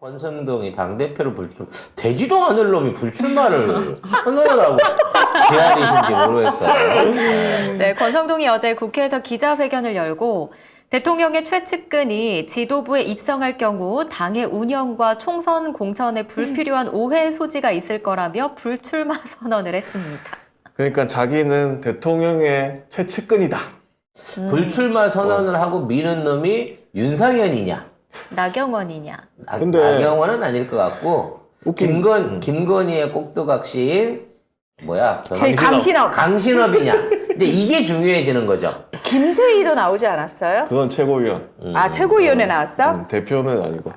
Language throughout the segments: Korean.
권성동이 당대표로 되지도 않을 놈이 불출마를 하느라고 지랄이신지 모르겠어요. 네, 권성동이 어제 국회에서 기자회견을 열고 대통령의 최측근이 지도부에 입성할 경우 당의 운영과 총선 공천에 불필요한 오해 소지가 있을 거라며 불출마 선언을 했습니다. 그러니까 자기는 대통령의 최측근이다. 불출마 선언을 하고 미는 놈이 윤상현이냐? 나경원이냐? 근데 나경원은 아닐 것 같고 김건희의 꼭두각시인 뭐야? 강신업이냐? 근데 이게 중요해지는 거죠. 김세희도 나오지 않았어요? 그건 최고위원. 아, 최고위원에 나왔어? 대표는 아니고.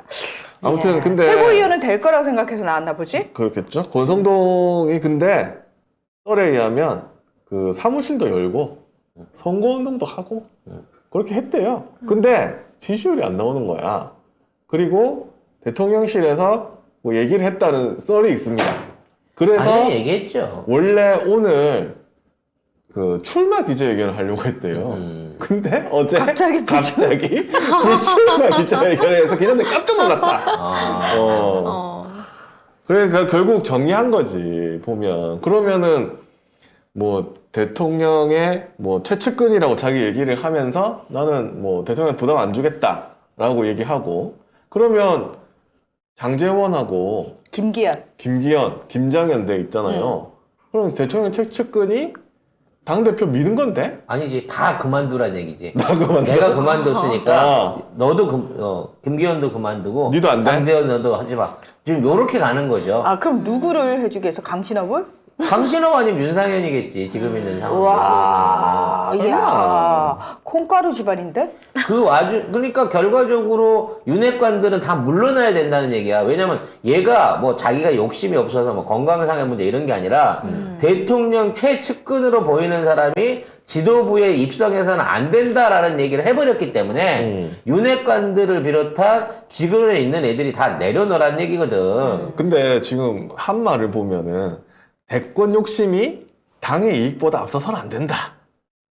아무튼 예. 근데 최고위원은 될 거라고 생각해서 나왔나 보지? 그렇겠죠. 권성동이 근데 썰에 의하면 그 사무실도 열고 선거운동도 하고 그렇게 했대요. 근데 지지율이 안 나오는 거야. 그리고 대통령실에서 뭐 얘기를 했다는 썰이 있습니다. 그래서 아니, 얘기했죠. 원래 오늘 그 출마 기자회견을 하려고 했대요. 근데 어제 갑자기 불출마 기자회견을 해서 기자들 깜짝 놀랐다. 그러니까 결국 정리한 거지 보면. 그러면은 뭐 대통령의 뭐 최측근이라고 자기 얘기를 하면서 나는 뭐 대통령 부담 안 주겠다라고 얘기하고, 그러면 장제원하고 김기현, 김장현대 있잖아요. 그럼 대통령 최측근이 당대표 미는 건데? 아니지, 다 그만두란 얘기지. 그만둬? 내가 그만뒀으니까 너도 김기현도 그만두고 니도 안 돼? 장대현 너도 하지 마. 지금 요렇게 가는 거죠. 아, 그럼 누구를 해주겠어? 강신업을? 강신업 아니면 윤상현이겠지, 지금 있는 상황. 와, 이야, 콩가루 집안인데? 그러니까 결과적으로 윤핵관들은 다 물러나야 된다는 얘기야. 왜냐면 얘가 뭐 자기가 욕심이 없어서 뭐 건강상의 문제 이런 게 아니라 대통령 최측근으로 보이는 사람이 지도부에 입성해서는 안 된다라는 얘기를 해버렸기 때문에 윤핵관들을 비롯한 지금에 있는 애들이 다 내려놓으라는 얘기거든. 근데 지금 한 말을 보면은 대권 욕심이 당의 이익보다 앞서서는 안 된다.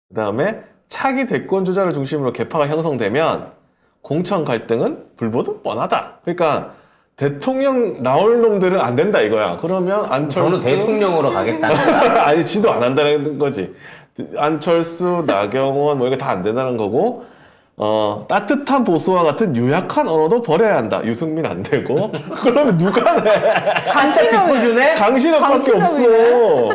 그 다음에 차기 대권 주자를 중심으로 개파가 형성되면 공천 갈등은 불보듯 뻔하다. 그러니까 대통령 나올 놈들은 안 된다 이거야. 그러면 안철수 저는 대통령으로 가겠다는 거야. 아니 지도 안 한다는 거지. 안철수, 나경원 뭐 이거 다 안 된다는 거고, 따뜻한 보수와 같은 유약한 언어도 버려야 한다. 유승민 안 되고. 그러면 누가 내? 짚어주네? 강신업밖에 없어.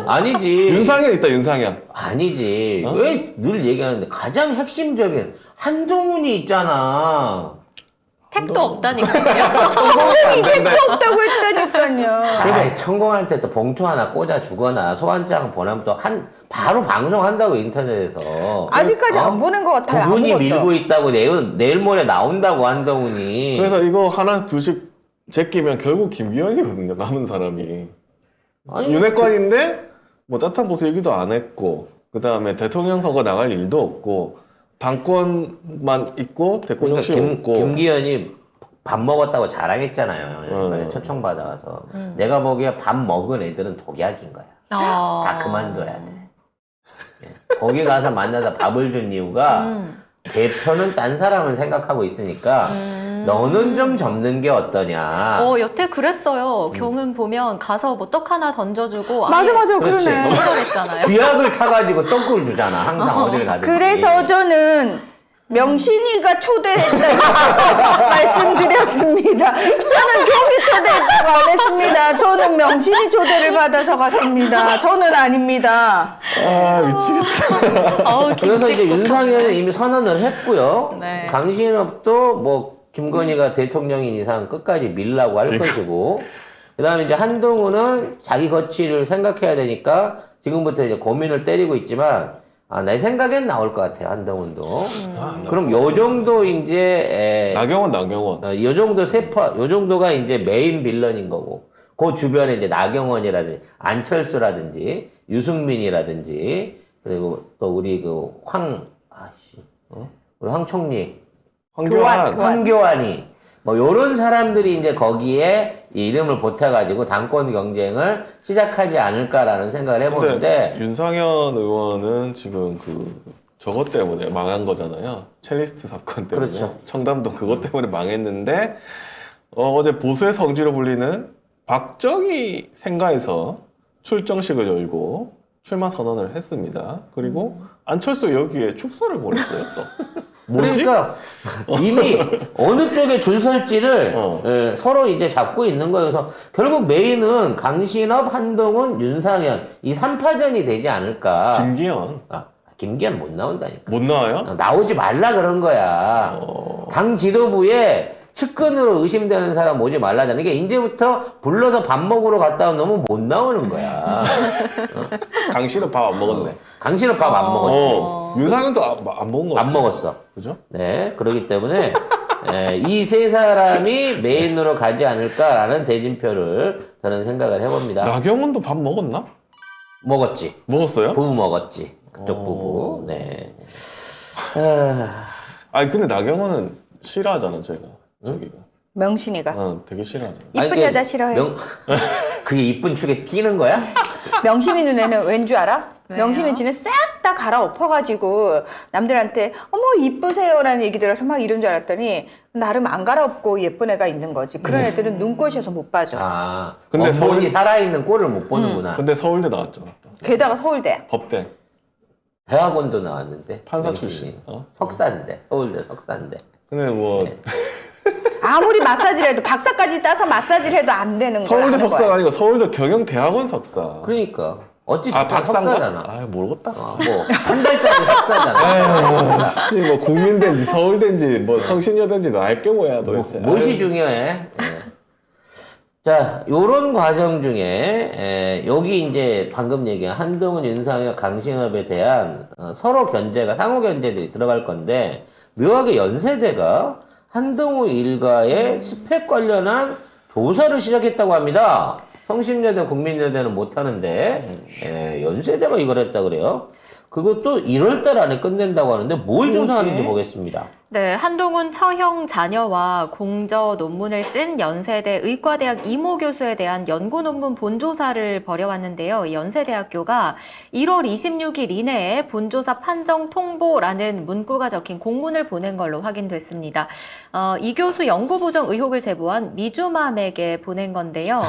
아니지. 윤상현 있다, 윤상현. 아니지. 왜 늘 얘기하는데 가장 핵심적인 한동훈이 있잖아. 택도 없다니까요. 분명히 택도 없다고 했다니까요. 그래서 천공한테 또 봉투 하나 꽂아 주거나 소환장 보내면 또 바로 방송한다고 인터넷에서. 아직까지 안 보낸 것 같아요. 그분이 아무것도. 밀고 있다고 내일 모레 나온다고 한동훈이. 그래서 이거 하나 둘씩 제끼면 결국 김기현이거든요, 남은 사람이. 윤핵관인데 뭐 따뜻한 보수 얘기도 안 했고, 그 다음에 대통령 선거 나갈 일도 없고, 당권만 있고 대권 욕심 없고. 김기현이 밥 먹었다고 자랑했잖아요. 이번에 초청 받아와서. 내가 보기에 밥 먹은 애들은 독약인 거야. 다 그만둬야 돼. 거기 가서 만나서 밥을 준 이유가 대표는 딴 사람을 생각하고 있으니까 너는 좀 접는 게 어떠냐. 여태 그랬어요. 경은 보면 가서 뭐 떡 하나 던져주고 맞아, 그렇지. 그러네. 거절했잖아요. 쥐약을 타가지고 떡을 주잖아. 항상 어딜 가든지. 그래서 저는 명신이가 초대했다고 말씀드렸습니다. 저는 경기 초대했다고 안 했습니다. 저는 명신이 초대를 받아서 갔습니다. 저는 아닙니다. 아, 미치겠다. 그래서 이제 윤상현은 이미 선언을 했고요. 네. 강신업도 뭐 김건희가 대통령인 이상 끝까지 밀라고 할 것이고, 그 다음에 이제 한동훈은 자기 거취를 생각해야 되니까 지금부터 이제 고민을 때리고 있지만, 내 생각엔 나올 것 같아요, 한동훈도. 그럼 요 정도 이제, 나경원. 요 정도 요 정도가 이제 메인 빌런인 거고, 그 주변에 이제 나경원이라든지, 안철수라든지, 유승민이라든지, 그리고 또 우리 우리 황 총리. 황교안이 뭐 요런 사람들이 이제 거기에 이 이름을 보태가지고 당권 경쟁을 시작하지 않을까라는 생각을 해보는데, 윤상현 의원은 지금 저것 때문에 망한 거잖아요. 첼리스트 사건 때문에. 그렇죠. 청담동 그것 때문에 망했는데 어제 보수의 성지로 불리는 박정희 생가에서 출정식을 열고 출마 선언을 했습니다. 그리고 안철수 여기에 축사를 벌였어요, 또. 뭐지? 그러니까 이미 어느 쪽에 줄 설지를 어. 서로 이제 잡고 있는 거예요. 그래서 결국 메인은 강신업, 한동훈, 윤상현 이 3파전이 되지 않을까. 김기현. 김기현 못 나온다니까. 못 나와요? 나오지 말라 그런 거야. 당 지도부에 측근으로 의심되는 사람 오지 말라잖아. 이게 이제부터 불러서 밥 먹으러 갔다 오면 못 나오는 거야. 강씨는 밥 안 먹었네. 강신업 밥 안 먹었지. 윤상현도 안 먹은 거 안 먹었어. 그죠? 네, 그렇기 때문에 이 세 사람이 메인으로 가지 않을까라는 대진표를 저는 생각을 해봅니다. 나경원도 밥 먹었나? 먹었지. 먹었어요? 부부 먹었지. 그쪽 부부. 네. 아, 아니 근데 나경원은 싫어하잖아 제가. 저기가. 명신이가. 되게 싫어하잖아. 이쁜 아니, 여자 싫어해. 그게 이쁜 축에 끼는 거야? 명신이 눈에는 왠 줄 알아? 왜요? 명신은 지는 싹 다 갈아엎어가지고 남들한테 어머 이쁘세요라는 얘기 들어서 막 이런 줄 알았더니 나름 안 갈아엎고 예쁜 애가 있는 거지. 그런 애들은 눈꽃이어서 못 봐줘. 아, 근데 원본이 서울- 살아있는 꼴을 못 보는구나. 근데 서울대 나왔잖아. 또. 게다가 서울대. 법대. 대학원도 나왔는데. 판사 명신이. 출신. 석사인데. 서울대 석사인데. 근데 뭐 네. 아무리 마사지를 해도 박사까지 따서 마사지를 해도 안 되는 거야. 서울대 하는 석사가 거야. 아니고 서울대 경영대학원 석사. 그러니까. 어찌 아 박사인가? 석사잖아. 아 모르겠다. 뭐, 한 달짜리 석사잖아. 아유, 씨, 뭐 국민대인지 서울대인지 뭐 성신여대인지도 알게 뭐야 도대체. 무엇이 아유. 중요해? 예. 자, 요런 과정 중에, 여기 이제 방금 얘기한 한동훈, 윤상현, 강신업에 대한 서로 견제가, 상호 견제들이 들어갈 건데, 묘하게 연세대가 한동훈 일가의 스펙 관련한 조사를 시작했다고 합니다. 성신여대, 국민여대는 못하는데, 연세대가 이걸 했다 그래요. 그것도 1월달 안에 끝낸다고 하는데, 뭘 조사하는지 보겠습니다. 네, 한동훈 처형 자녀와 공저 논문을 쓴 연세대 의과대학 이모 교수에 대한 연구 논문 본조사를 벌여왔는데요. 이 연세대학교가 1월 26일 이내에 본조사 판정 통보라는 문구가 적힌 공문을 보낸 걸로 확인됐습니다. 이 교수 연구 부정 의혹을 제보한 미주맘에게 보낸 건데요.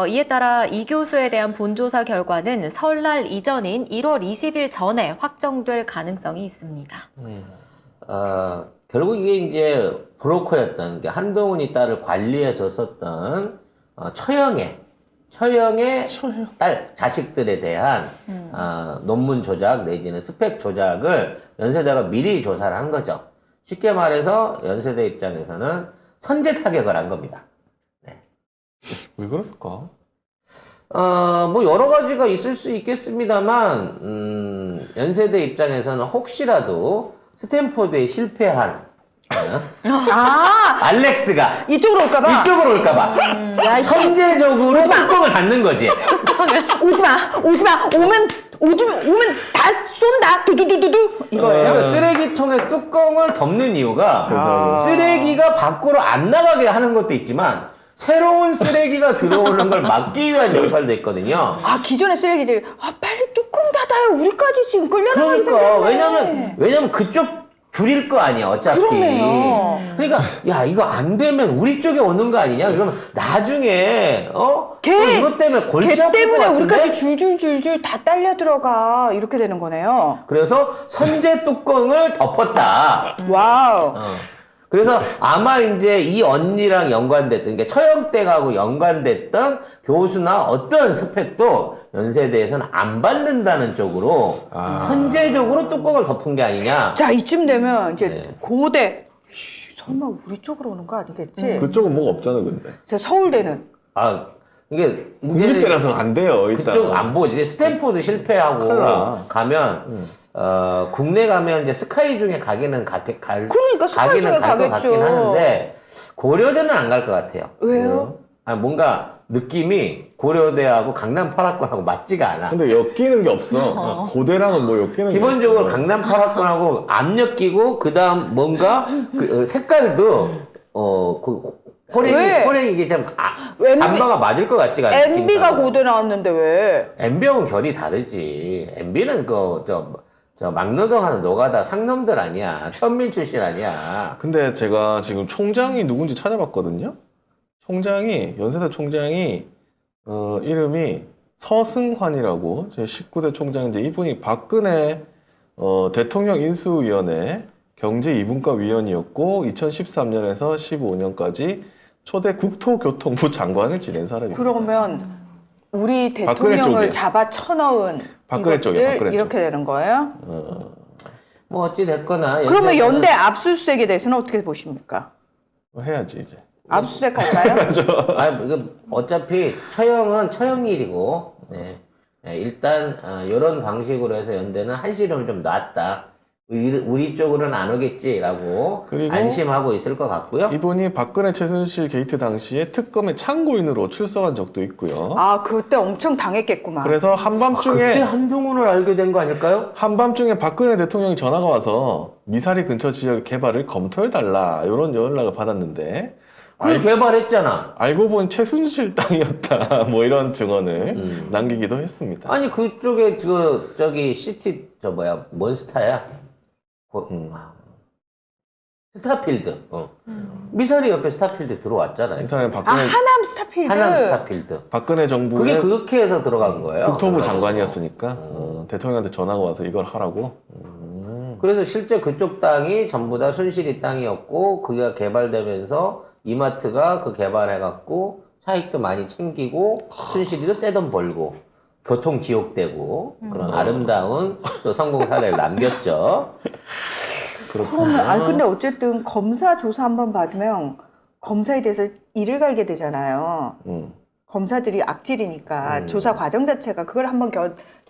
이에 따라 이 교수에 대한 본조사 결과는 설날 이전인 1월 20일 전에 확정될 가능성이 있습니다. 결국 이게 이제 브로커였던 게 한동훈이 딸을 관리해 줬었던 처형의 딸 자식들에 대한 논문 조작 내지는 스펙 조작을 연세대가 미리 조사를 한 거죠. 쉽게 말해서 연세대 입장에서는 선제 타격을 한 겁니다. 왜 그랬을까? 뭐 여러 가지가 있을 수 있겠습니다만 연세대 입장에서는 혹시라도 스탠포드에 실패한 아 알렉스가 이쪽으로 올까봐. 이쪽으로 올까봐 야, 이 선제적으로 뚜껑을 닫는 거지. 오지마 오면 다 쏜다 두두두두두 이거예요. 그러니까 쓰레기통의 뚜껑을 덮는 이유가 세상에. 쓰레기가 밖으로 안 나가게 하는 것도 있지만 새로운 쓰레기가 들어오는 걸 막기 위한 역할도 있거든요. 아 기존의 쓰레기들 빨리 뚜껑 닫아요. 우리까지 지금 끌려나가기 그러니까 생겼네. 왜냐면 그쪽 줄일 거 아니야 어차피. 그러네요. 그러니까 야 이거 안 되면 우리 쪽에 오는 거 아니냐? 그러면 나중에 이것 때문에 골치 걔 아플 것 때문에 같은데? 우리까지 줄줄줄줄 다 딸려 들어가 이렇게 되는 거네요. 그래서 선제 뚜껑을 덮었다. 와우. 그래서 아마 이제 이 언니랑 연관됐던, 그러니까 처형댁하고 연관됐던 교수나 어떤 스펙도 연세대에서는 안 받는다는 쪽으로 선제적으로 뚜껑을 덮은 게 아니냐. 자 이쯤 되면 이제 네. 고대 설마 우리 쪽으로 오는 거 아니겠지? 그쪽은 뭐가 없잖아 근데. 제 서울대는 이게 국립대라서 안 돼요 일단. 그쪽 안 보지. 이제 스탠포드 실패하고 큰일 나. 가면 국내 가면 이제 스카이 중에 가기는 그러니까 스카이 중에 갈 것 가겠죠. 같긴 하는데 고려대는 안 갈 것 같아요. 왜요? 뭔가 느낌이 고려대하고 강남 8학번하고 맞지가 않아. 근데 엮이는 게 없어. 고대랑은 뭐 엮이는 기본적으로 게 없어. 강남 8학번하고 안 엮이고 그다음 뭔가 색깔도 왜? 호랭이 이게 좀 MB 잠바가 맞을 것 같지가 않아. MB가 고대 나왔는데 왜? MB하고는 결이 다르지. MB는 저 막노동 하는 노가다 상놈들 아니야. 천민 출신 아니야. 근데 제가 지금 총장이 누군지 찾아봤거든요. 총장이 연세대 총장이 이름이 서승환이라고 제 19대 총장인데 이분이 박근혜 대통령 인수위원회 경제 2분과 위원이었고 2013년에서 15년까지 초대 국토교통부 장관을 지낸 사람입니다. 그러면 우리 박근혜 대통령을 쪽이에요. 잡아 쳐넣은 박근혜 이것들 쪽이에요, 박근혜 이렇게 되는 거예요? 뭐 어찌 됐거나 그러면 연대 압수수색에 대해서는 어떻게 보십니까? 해야지 이제. 압수수색 할까요? 이거 어차피 처형은 처형 일이고, 네. 네, 일단 이런 방식으로 해서 연대는 한시름을 좀 놨다. 우리 쪽으로는 안 오겠지라고 그리고 안심하고 있을 것 같고요. 이분이 박근혜 최순실 게이트 당시에 특검의 참고인으로 출석한 적도 있고요. 아, 그때 엄청 당했겠구만. 그래서 그때 한밤중에 한동훈을 알게 된 거 아닐까요? 한밤중에 박근혜 대통령이 전화가 와서 미사리 근처 지역 개발을 검토해달라 이런 연락을 받았는데 그걸 개발했잖아. 알고 보니 최순실 땅이었다 뭐 이런 증언을 남기기도 했습니다. 아니 그쪽에 저기 시티 몬스타야. 스타필드. 미사리 옆에 스타필드 들어왔잖아요. 이 사람이 아, 박근혜, 하남 스타필드. 하남 스타필드. 박근혜 그게 정부의 그렇게 해서 들어간 거예요. 국토부 장관이었으니까 대통령한테 전화가 와서 이걸 하라고. 그래서 실제 그쪽 땅이 전부 다 순실이 땅이었고 그게 개발되면서 이마트가 그 개발해갖고 차익도 많이 챙기고 순실이도 떼돈 벌고 교통 지옥되고 그런 아름다운 또 성공 사례를 남겼죠. 그러면, 아니, 근데 어쨌든 검사 조사 한번 받으면 검사에 대해서 이를 갈게 되잖아요. 검사들이 악질이니까 조사 과정 자체가 그걸 한번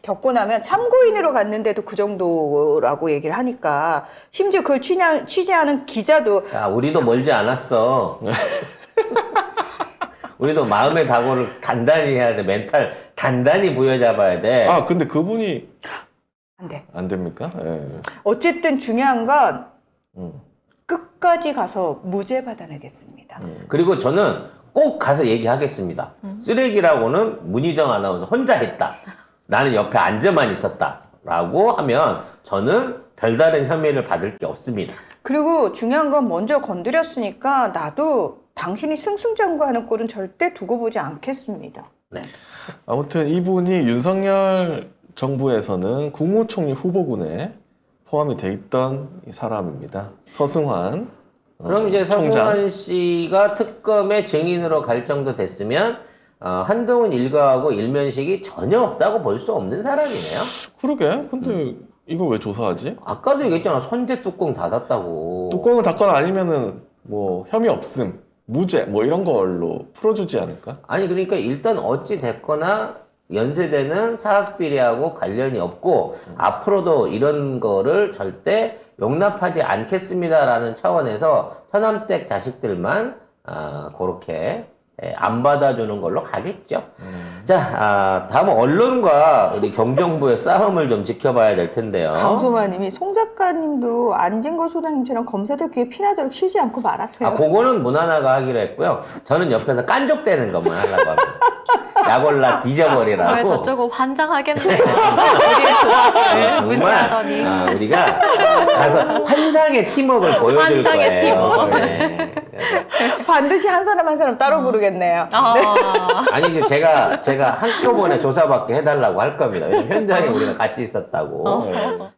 겪고 나면 참고인으로 갔는데도 그 정도라고 얘기를 하니까 심지어 그걸 취재하는 기자도 야, 우리도 멀지 않았어. 우리도 마음의 각오를 단단히 해야 돼. 멘탈 단단히 부여잡아야 돼. 아 근데 그분이 안 돼. 안 됩니까? 예. 어쨌든 중요한 건 음. 끝까지 가서 무죄 받아내겠습니다. 그리고 저는 꼭 가서 얘기하겠습니다. 쓰레기라고는 문희정 아나운서 혼자 했다. 나는 옆에 앉아만 있었다. 라고 하면 저는 별다른 혐의를 받을 게 없습니다. 그리고 중요한 건 먼저 건드렸으니까 나도 당신이 승승장구하는 꼴은 절대 두고 보지 않겠습니다. 네. 아무튼 이분이 윤석열 정부에서는 국무총리 후보군에 포함이 돼 있던 이 사람입니다. 서승환 그럼 이제 총장. 서승환 씨가 특검의 증인으로 갈 정도 됐으면 한동훈 일가하고 일면식이 전혀 없다고 볼 수 없는 사람이네요. 그러게. 근데 이걸 왜 조사하지? 아까도 얘기했잖아. 선대 뚜껑 닫았다고. 뚜껑을 닫거나 아니면은 뭐 혐의 없음, 무죄 뭐 이런 걸로 풀어주지 않을까? 아니 그러니까 일단 어찌 됐거나 연세대는 사학비리하고 관련이 없고 앞으로도 이런 거를 절대 용납하지 않겠습니다라는 차원에서 현암댁 자식들만 그렇게 안 받아주는 걸로 가겠죠. 자, 다음 언론과 우리 경정부의 싸움을 좀 지켜봐야 될 텐데요. 강소마님이 송 작가님도 안진걸 소장님처럼 검사들 귀에 피나도록 쉬지 않고 말하세요. 그거는 문하나가 하기로 했고요. 저는 옆에서 깐족대는 것만 하려고 합니다. 약올라 뒤져버리라고. 정말 저쪽은 환장하겠네요. 우리의 조합을 정말 무시하더니. 우리가 가서 환상의 팀워크를 보여줄 환상의 거예요. 팀워크. 네. 반드시 한 사람 한 사람 따로 부르겠네요. 아니 이제 제가 한꺼번에 조사받게 해달라고 할 겁니다. 왜냐면 현장에 우리가 같이 있었다고. 어.